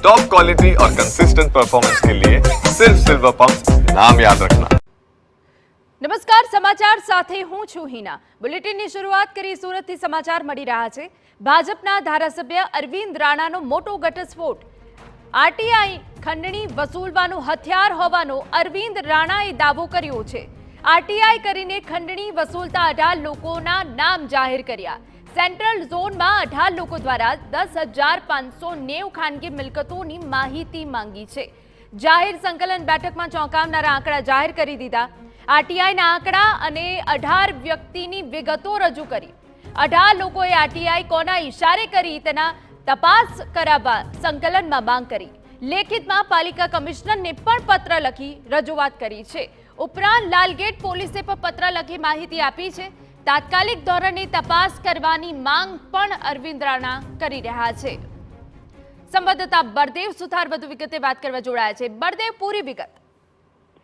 Top quality और consistent performance के लिए सिर्फ सिल्वर पंप नाम याद रखना। નમસ્કાર, સમાચાર સાથે હું છું હિના। બુલેટિનની શરૂઆત કરી સુરતથી સમાચાર મળી રહ્યા છે। ભાજપના ધારાસભ્ય અરવિંદ રાણાનો મોટો ઘટસ્ફોટ। આરટીઆઈ ખંડણી વસૂલવાનું હથિયાર હોવાનો અરવિંદ રાણાએ દાવો કર્યો છે। આરટીઆઈ કરીને ખંડણી વસૂલતા 18 લોકોના નામ જાહેર કર્યા। સેન્ટ્રલ ઝોનમાં 18 લોકો દ્વારા 10,590 ખાનગી મિલકતોની માહિતી માંગી છે। જાહેર સંકલન બેઠકમાં ચોંકાવનારા આંકડા જાહેર કરી દીધા। આરટીઆઈના આંકડા અને 18 વ્યક્તિની વિગતો રજૂ કરી। 18 લોકોએ આરટીઆઈ કોના ઇશારે કરી તેના તપાસ કરાવવા સંકલનમાં માંગ કરી। લેખિતમાં પાલિકા કમિશનરને પણ પત્ર લખી રજૂઆત કરી છે। ઉપરાંત લાલગેટ પોલીસે પણ પત્ર લખી માહિતી આપી છે। તાત્કાલિક ધોરણે તપાસ કરવાની માંગ પણ અરવિંદ રાણા કરી રહ્યા છે। સંવાદદાતા બળદેવ સુથાર વધુ વિગતે વાત કરવા જોડાયા છે। બળદેવ, પૂરી વિગત।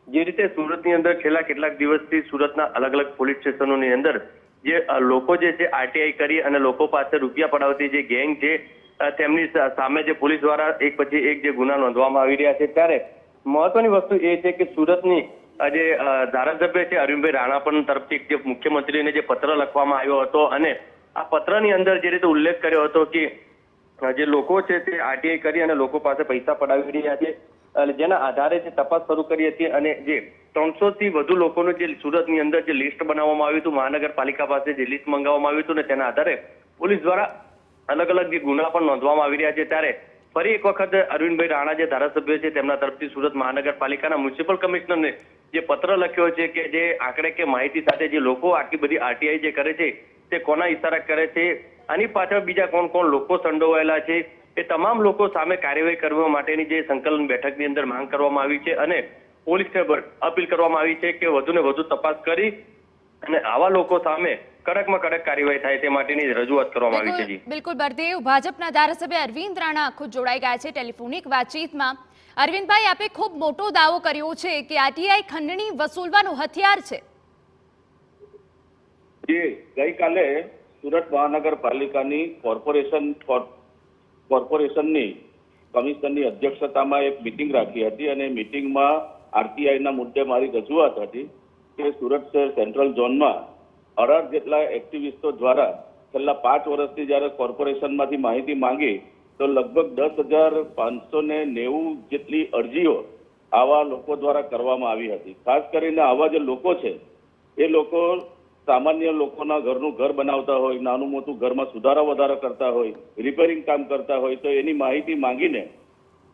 જે રીતે સુરતની અંદર છેલ્લા કેટલાક દિવસથી સુરતના અલગ અલગ પોલીસ સ્ટેશનોની અંદર જે લોકો જે છે આરટીઆઈ કરી અને લોકો પાસે રૂપિયા પડાવતી જે ગેંગ છે તેમની સામે જે પોલીસ દ્વારા એક પછી એક જે ગુના નોંધવામાં આવી રહ્યા છે, ત્યારે મહત્વની વસ્તુ એ છે કે સુરતની જે ધારાસભ્ય છે અરવિંદભાઈ રાણા પણ તરફથી જે મુખ્યમંત્રીને જે પત્ર લખવામાં આવ્યો હતો અને આ પત્રની અંદર જે રીતે ઉલ્લેખ કર્યો હતો કે જે લોકો છે તે આરટીઆઈ કરી અને લોકો પાસે પૈસા પડાવી રહ્યા છે, જેના આધારે જે તપાસ શરૂ કરી હતી અને જે 300 થી વધુ લોકોનું જે સુરતની અંદર જે લિસ્ટ બનાવવામાં આવ્યું હતું, મહાનગરપાલિકા પાસે જે લિસ્ટ મંગાવવામાં આવ્યું હતું ને તેના આધારે પોલીસ દ્વારા અલગ અલગ જે ગુના પણ નોંધવામાં આવી રહ્યા છે। ત્યારે ફરી એક વખત અરવિંદભાઈ રાણા જે ધારાસભ્ય છે તેમના તરફથી સુરત મહાનગરપાલિકાના મ્યુનિસિપલ કમિશનરને જે પત્ર લખ્યો છે કે જે આંકડે કે માહિતી સાથે જે લોકો આટલી બધી આરટીઆઈ જે કરે છે તે કોના ઇશારા કરે છે, આની પાછળ બીજા કોણ કોણ લોકો સંડોવાયેલા છે, એ તમામ લોકો સામે કાર્યવાહી કરવા માટેની જે સંકલન બેઠકની અંદર માંગ કરવામાં આવી છે અને પોલીસને અપીલ કરવામાં આવી છે કે વધુને વધુ તપાસ કરી અને આવા લોકો સામે કડકમાં કડક કાર્યવાહી થાય તે માટેની રજૂઆત કરવામાં આવી છે। બિલકુલ બળદેવ, ભાજપના ધારાસભ્ય અરવિંદ રાણા ખુદ જોડાઈ ગયા છે ટેલિફોનિક વાતચીતમાં। અરવિંદભાઈ, આપે ખૂબ મોટો દાવો કર્યો છે કે આરટીઆઈ ખંડણી વસૂલવાનું હથિયાર છે। ગઈકાલે સુરત મહાનગરપાલિકાની કોર્પોરેશનની કમિશનરની અધ્યક્ષતામાં એક મિટિંગ રાખી હતી અને મિટિંગમાં આરટીઆઈના મુદ્દે મારી રજૂઆત હતી કે સુરત શહેર સેન્ટ્રલ ઝોનમાં 18 જેટલા એક્ટિવિસ્ટો દ્વારા છેલ્લા 5 વર્ષથી જ્યારે કોર્પોરેશનમાંથી માહિતી માંગી તો લગભગ 10,590 જેટલી અરજીઓ આવા લોકો દ્વારા કરવામાં આવી હતી। ખાસ કરીને આવા જે લોકો છે એ લોકો સામાન્ય લોકોના ઘરનું ઘર બનાવતા હોય, નાનું મોટું ઘરમાં સુધારા વધારા કરતા હોય, રિપેરિંગ કામ કરતા હોય, તો એની માહિતી માંગીને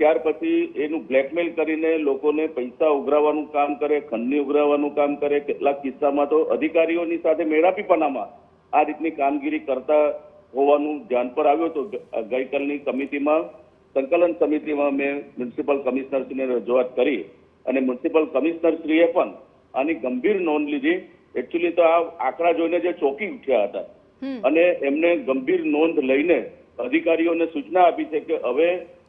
ત્યાર પછી એનું બ્લેકમેલ કરીને લોકોને પૈસા ઉઘરાવવાનું કામ કરે, ખંડણી ઉઘરાવવાનું કામ કરે। કેટલાક કિસ્સામાં તો અધિકારીઓની સાથે મેળાપીપણામાં આ રીતની કામગીરી કરતા હોવાનું ધ્યાન પર આવ્યું હતું। ગઈકાલની કમિટીમાં સંકલન સમિતિમાં મેં મ્યુનિસિપલ કમિશનરશ્રીને રજૂઆત કરી અને મ્યુનિસિપલ કમિશનરશ્રીએ પણ આની ગંભીર નોંધ લીધી। એકચ્યુઅલી તો આ આંકડા જોઈને જે ચોંકી ઉઠ્યા હતા અને એમને ગંભીર નોંધ લઈને અધિકારીઓને સૂચના આપી છે કે હવે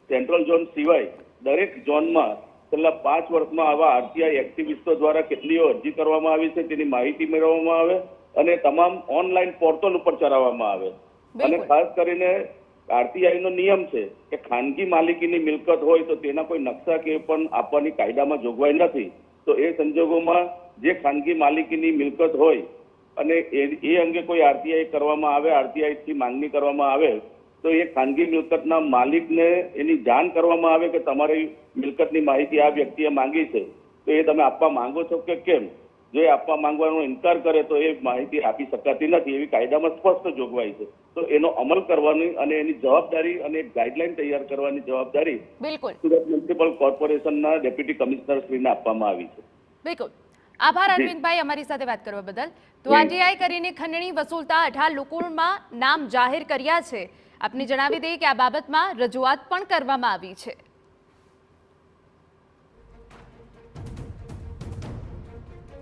સેન્ટ્રલ ઝોન સિવાય દરેક ઝોનમાં છેલ્લા 5 વર્ષમાં આવા આરટીઆઈ એક્ટિવિસ્ટો દ્વારા કેટલીઓ અરજી કરવામાં આવી છે તેની માહિતી મેળવવામાં આવે અને તમામ ઓનલાઈન પોર્ટલ ઉપર ચલાવવામાં આવે। અને ખાસ કરીને આરટીઆઈ નો નિયમ છે કે ખાનગી માલિકીની મિલકત હોય તો તેના કોઈ નકશા કે પણ આપવાની કાયદામાં જોગવાઈ નથી। તો એ સંજોગોમાં જે ખાનગી માલિકીની મિલકત હોય અને એ અંગે કોઈ આરટીઆઈ કરવામાં આવે, આરટીઆઈ થી માંગણી કરવામાં આવે તો એ ખાનગી મિલકતના માલિકને એની જાણ કરવામાં આવે કે તમારી મિલકતની માહિતી આ વ્યક્તિએ માંગી છે તો એ તમે આપવા માંગો છો કે કેમ। જો એ આપવા માંગવાનો ઇનકાર કરે તો એ માહિતી આપી શકાતી નથી, એવી કાયદામાં સ્પષ્ટ જોગવાઈ છે। તો એનો અમલ કરવાની અને એની જવાબદારી અને એક ગાઈડલાઈન તૈયાર કરવાની જવાબદારી સુરત મ્યુનિસિપલ કોર્પોરેશનના ડેપ્યુટી કમિશનરશ્રીને આપવામાં આવી છે। બિલકુલ, આભાર અરવિંદભાઈ અમારી સાથે વાત કરવા બદલ। તો આરટીઆઈ કરીને ખંડણી વસૂલતા 18 લોકોમાં નામ જાહેર કર્યા છે। આપને જણાવી દઈએ કે આ બાબતમાં રજૂઆત પણ કરવામાં આવી છે।